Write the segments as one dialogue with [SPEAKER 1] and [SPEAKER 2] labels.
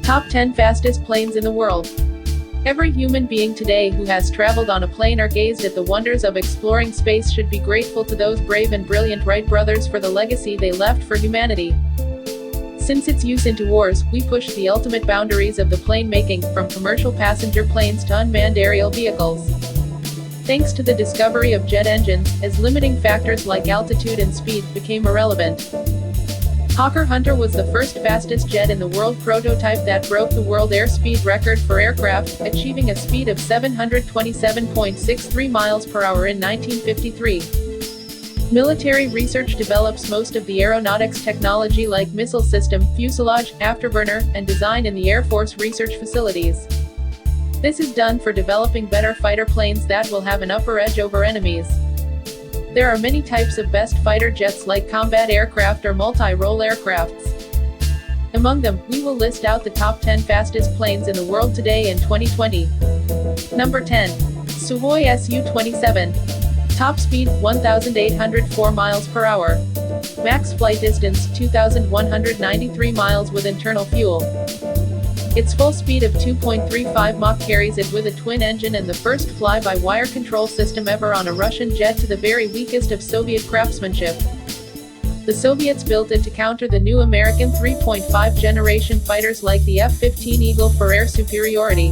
[SPEAKER 1] Top 10 Fastest Planes in the World. Every human being today who has traveled on a plane or gazed at the wonders of exploring space should be grateful to those brave and brilliant Wright brothers for the legacy they left for humanity. Since its use into wars, we pushed the ultimate boundaries of the plane making, from commercial passenger planes to unmanned aerial vehicles. Thanks to the discovery of jet engines, as limiting factors like altitude and speed became irrelevant. Hawker Hunter was the first fastest jet in the world prototype that broke the world airspeed record for aircraft, achieving a speed of 727.63 miles per hour in 1953. Military research develops most of the aeronautics technology like missile system, fuselage, afterburner, and design in the Air Force research facilities. This is done for developing better fighter planes that will have an upper edge over enemies. There are many types of best fighter jets like combat aircraft or multi-role aircrafts. Among them, we will list out the top 10 fastest planes in the world today in 2020. Number 10. Sukhoi Su-27. Top speed, 1,804 miles per hour. Max flight distance, 2,193 miles with internal fuel. Its full speed of 2.35 Mach carries it with a twin engine and the first fly-by-wire control system ever on a Russian jet to the very weakest of Soviet craftsmanship. The Soviets built it to counter the new American 3.5 generation fighters like the F-15 Eagle for air superiority.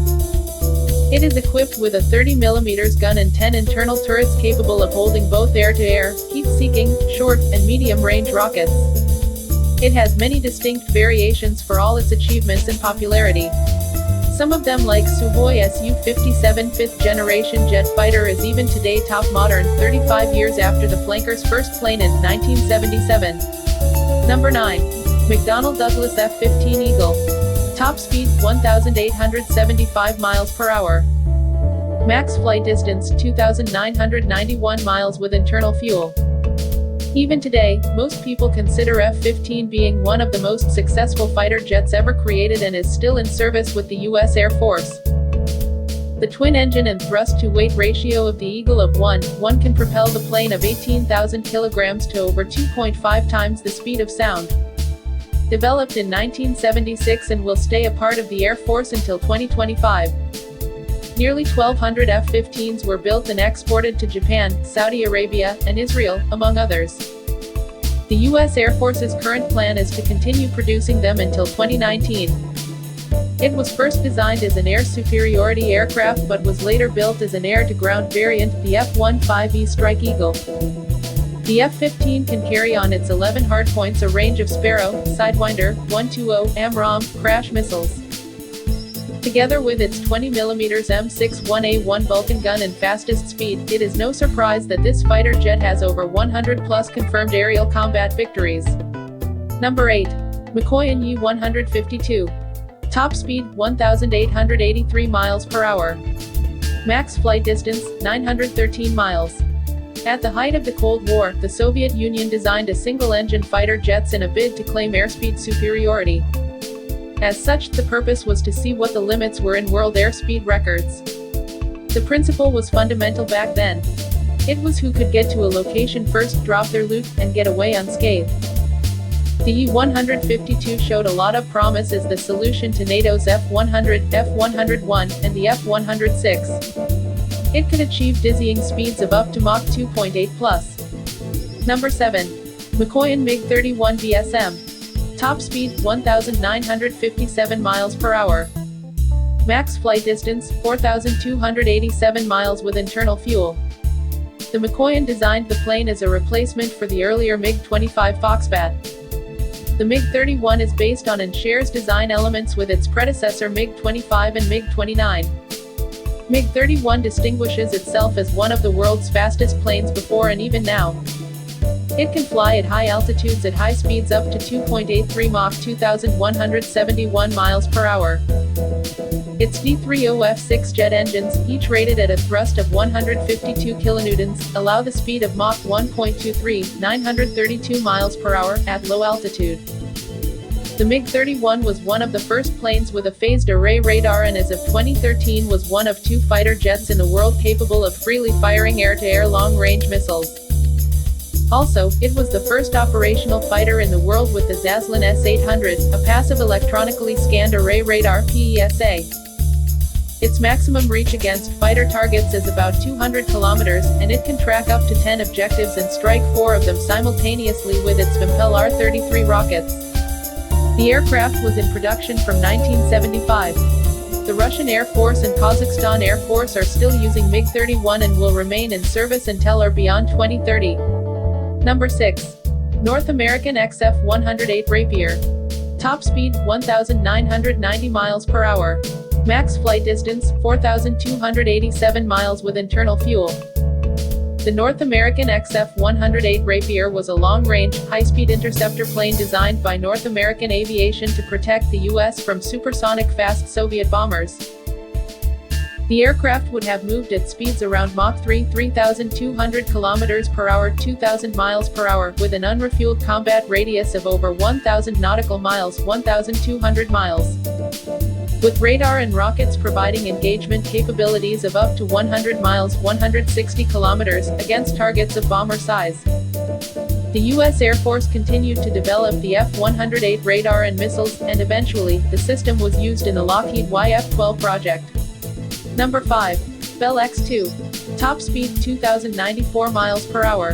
[SPEAKER 1] It is equipped with a 30mm gun and 10 internal turrets capable of holding both air-to-air, heat-seeking, short, and medium-range rockets. It has many distinct variations for all its achievements and popularity. Some of them like Sukhoi Su-57 5th-generation jet fighter is even today top modern, 35 years after the flanker's first plane in 1977. Number 9. McDonnell Douglas F-15 Eagle. Top speed, 1,875 miles per hour. Max flight distance, 2,991 miles with internal fuel. Even today, most people consider F-15 being one of the most successful fighter jets ever created and is still in service with the U.S. Air Force. The twin engine and thrust-to-weight ratio of the Eagle of 1:1 can propel the plane of 18,000 kilograms to over 2.5 times the speed of sound. Developed in 1976 and will stay a part of the Air Force until 2025. Nearly 1,200 F-15s were built and exported to Japan, Saudi Arabia, and Israel, among others. The U.S. Air Force's current plan is to continue producing them until 2019. It was first designed as an air superiority aircraft but was later built as an air-to-ground variant, the F-15E Strike Eagle. The F-15 can carry on its 11 hardpoints a range of Sparrow, Sidewinder, 120, AMRAAM, crash missiles. Together with its 20mm M61A1 Vulcan gun and fastest speed, it is no surprise that this fighter jet has over 100+ confirmed aerial combat victories. Number 8. Mikoyan U-152. Top speed, 1,883 miles per hour. Max flight distance, 913 miles. At the height of the Cold War, the Soviet Union designed a single-engine fighter jets in a bid to claim airspeed superiority. As such, the purpose was to see what the limits were in world airspeed records. The principle was fundamental back then. It was who could get to a location first, drop their loot, and get away unscathed. The U-152 showed a lot of promise as the solution to NATO's F-100, F-101, and the F-106. It could achieve dizzying speeds of up to Mach 2.8+. Number 7. Mikoyan MiG-31 VSM. Top speed, 1,957 miles per hour. Max flight distance, 4,287 miles with internal fuel. The Mikoyan designed the plane as a replacement for the earlier MiG-25 Foxbat. The MiG-31 is based on and shares design elements with its predecessor MiG-25 and MiG-29. MiG-31 distinguishes itself as one of the world's fastest planes before and even now. It can fly at high altitudes at high speeds up to 2.83 Mach 2,171 miles per hour. Its D3OF6 jet engines, each rated at a thrust of 152 kilonewtons, allow the speed of Mach 1.23, 932 miles per hour, at low altitude. The MiG-31 was one of the first planes with a phased array radar and as of 2013 was one of 2 fighter jets in the world capable of freely firing air-to-air long-range missiles. Also, it was the first operational fighter in the world with the Zaslon S-800, a passive electronically scanned array radar (PESA). Its maximum reach against fighter targets is about 200 kilometers, and it can track up to 10 objectives and strike 4 of them simultaneously with its Vympel R-33 rockets. The aircraft was in production from 1975. The Russian Air Force and Kazakhstan Air Force are still using MiG-31 and will remain in service until or beyond 2030. Number 6. North American XF-108 Rapier. Top speed, 1,990 miles per hour. Max flight distance, 4,287 miles with internal fuel. The North American XF-108 Rapier was a long-range, high-speed interceptor plane designed by North American Aviation to protect the U.S. from supersonic fast Soviet bombers. The aircraft would have moved at speeds around Mach 3, 3,200 km per hour, 2,000 miles per hour, with an unrefueled combat radius of over 1,000 nautical miles, 1,200 miles. With radar and rockets providing engagement capabilities of up to 100 miles, 160 kilometers, against targets of bomber size. The U.S. Air Force continued to develop the F-108 radar and missiles, and eventually, the system was used in the Lockheed YF-12 project. Number 5. Bell X-2. Top speed, 2,094 miles per hour.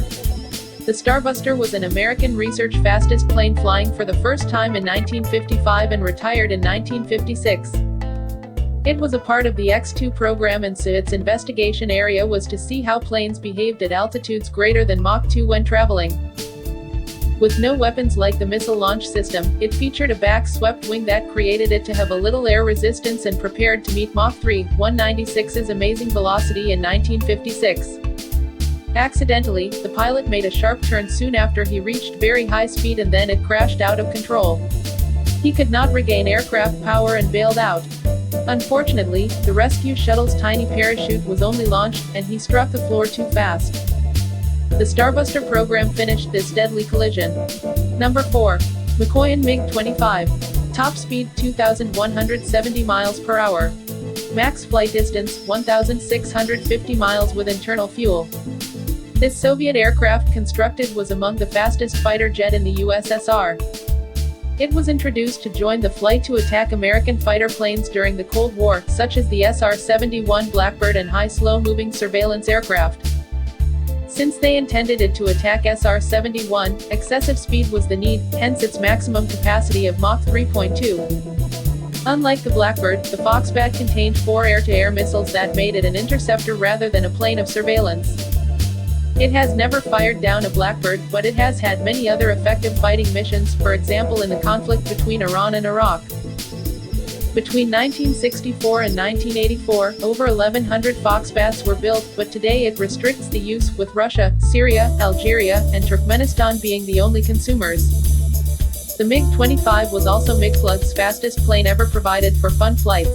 [SPEAKER 1] The Starbuster was an American research fastest plane flying for the first time in 1955 and retired in 1956. It was a part of the X-2 program, and so its investigation area was to see how planes behaved at altitudes greater than Mach 2 when traveling. With no weapons like the missile launch system, it featured a back-swept wing that created it to have a little air resistance and prepared to meet Mach 3, 196's amazing velocity in 1956. Accidentally, the pilot made a sharp turn soon after he reached very high speed, and then it crashed out of control. He could not regain aircraft power and bailed out. Unfortunately, the rescue shuttle's tiny parachute was only launched, and he struck the floor too fast. The Starbuster program finished this deadly collision. Number 4. Mikoyan MiG-25. Top speed, 2,170 miles per hour. Max flight distance, 1,650 miles with internal fuel. This Soviet aircraft constructed was among the fastest fighter jet in the USSR. It was introduced to join the flight to attack American fighter planes during the Cold War, such as the SR-71 Blackbird and high slow-moving surveillance aircraft. Since they intended it to attack SR-71, excessive speed was the need, hence its maximum capacity of Mach 3.2. Unlike the Blackbird, the Foxbat contained 4 air-to-air missiles that made it an interceptor rather than a plane of surveillance. It has never fired down a Blackbird, but it has had many other effective fighting missions, for example in the conflict between Iran and Iraq. Between 1964 and 1984, over 1,100 Foxbats were built, but today it restricts the use, with Russia, Syria, Algeria, and Turkmenistan being the only consumers. The MiG-25 was also MiGplug's fastest plane ever provided for fun flights.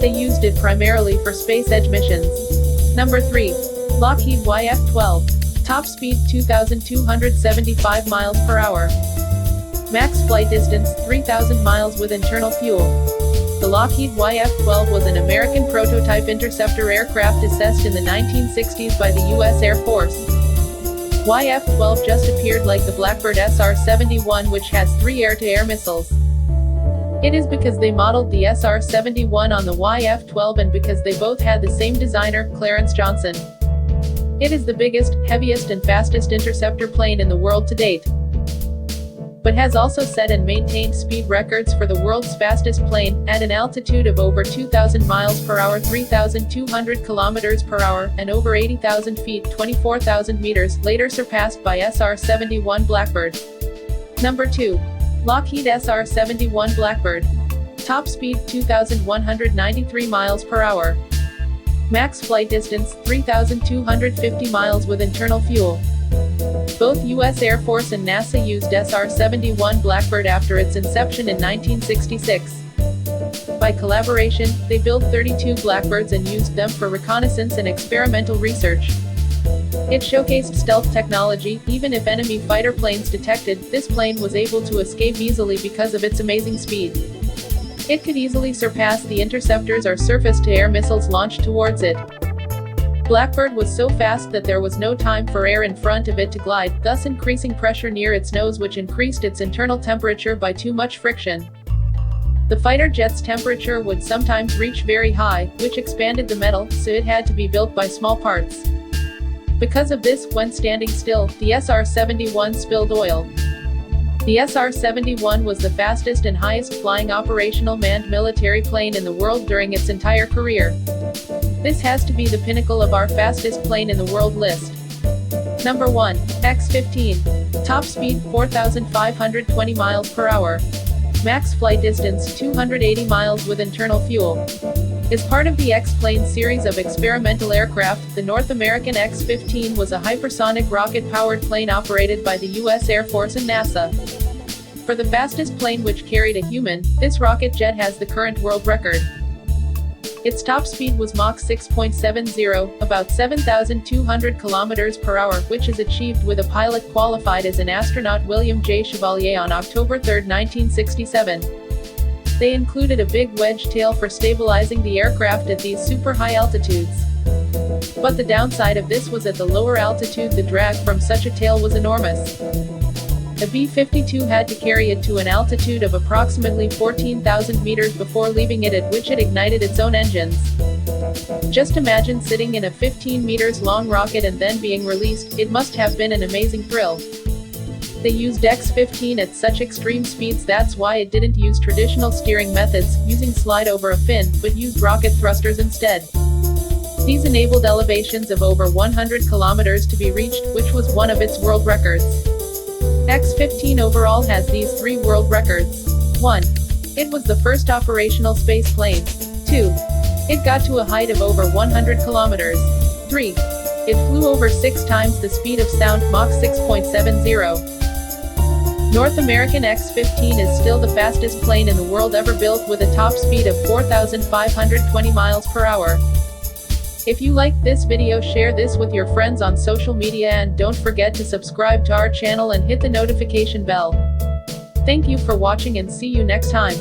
[SPEAKER 1] They used it primarily for space edge missions. Number 3. Lockheed YF-12. Top speed, 2,275 miles per hour. Max flight distance, 3,000 miles with internal fuel. The Lockheed YF-12 was an American prototype interceptor aircraft assessed in the 1960s by the U.S. Air Force. YF-12 just appeared like the Blackbird SR-71, which has 3 air-to-air missiles. It is because they modeled the SR-71 on the YF-12 and because they both had the same designer, Clarence Johnson. It is the biggest, heaviest and fastest interceptor plane in the world to date, but has also set and maintained speed records for the world's fastest plane, at an altitude of over 2,000 miles per hour, 3,200 kilometers per hour, and over 80,000 feet, 24,000 meters, later surpassed by SR-71 Blackbird. Number 2. Lockheed SR-71 Blackbird. Top speed, 2,193 miles per hour. Max flight distance, 3,250 miles with internal fuel. Both U.S. Air Force and NASA used SR-71 Blackbird after its inception in 1966. By collaboration, they built 32 Blackbirds and used them for reconnaissance and experimental research. It showcased stealth technology. Even if enemy fighter planes detected, this plane was able to escape easily because of its amazing speed. It could easily surpass the interceptors or surface-to-air missiles launched towards it. Blackbird was so fast that there was no time for air in front of it to glide, thus increasing pressure near its nose, which increased its internal temperature by too much friction. The fighter jet's temperature would sometimes reach very high, which expanded the metal, so it had to be built by small parts. Because of this, when standing still, the SR-71 spilled oil. The SR-71 was the fastest and highest flying operational manned military plane in the world during its entire career. This has to be the pinnacle of our fastest plane in the world list. Number 1. X-15. Top speed 4,520 miles per hour. Max flight distance 280 miles with internal fuel. As part of the X-plane series of experimental aircraft, the North American X-15 was a hypersonic rocket-powered plane operated by the U.S. Air Force and NASA. For the fastest plane which carried a human, this rocket jet has the current world record. Its top speed was Mach 6.70, about 7,200 kilometers per hour, which is achieved with a pilot qualified as an astronaut, William J. Chevalier, on October 3, 1967. They included a big wedge tail for stabilizing the aircraft at these super high altitudes. But the downside of this was at the lower altitude the drag from such a tail was enormous. A B-52 had to carry it to an altitude of approximately 14,000 meters before leaving it, at which it ignited its own engines. Just imagine sitting in a 15 meters long rocket and then being released. It must have been an amazing thrill. They used X-15 at such extreme speeds, that's why it didn't use traditional steering methods, using slide over a fin, but used rocket thrusters instead. These enabled elevations of over 100 kilometers to be reached, which was one of its world records. X-15 overall has these 3 world records. 1. It was the first operational space plane. 2. It got to a height of over 100 kilometers. 3. It flew over 6 times the speed of sound, Mach 6.70. North American X-15 is still the fastest plane in the world ever built, with a top speed of 4,520 miles per hour. If you liked this video, share this with your friends on social media, and don't forget to subscribe to our channel and hit the notification bell. Thank you for watching and see you next time.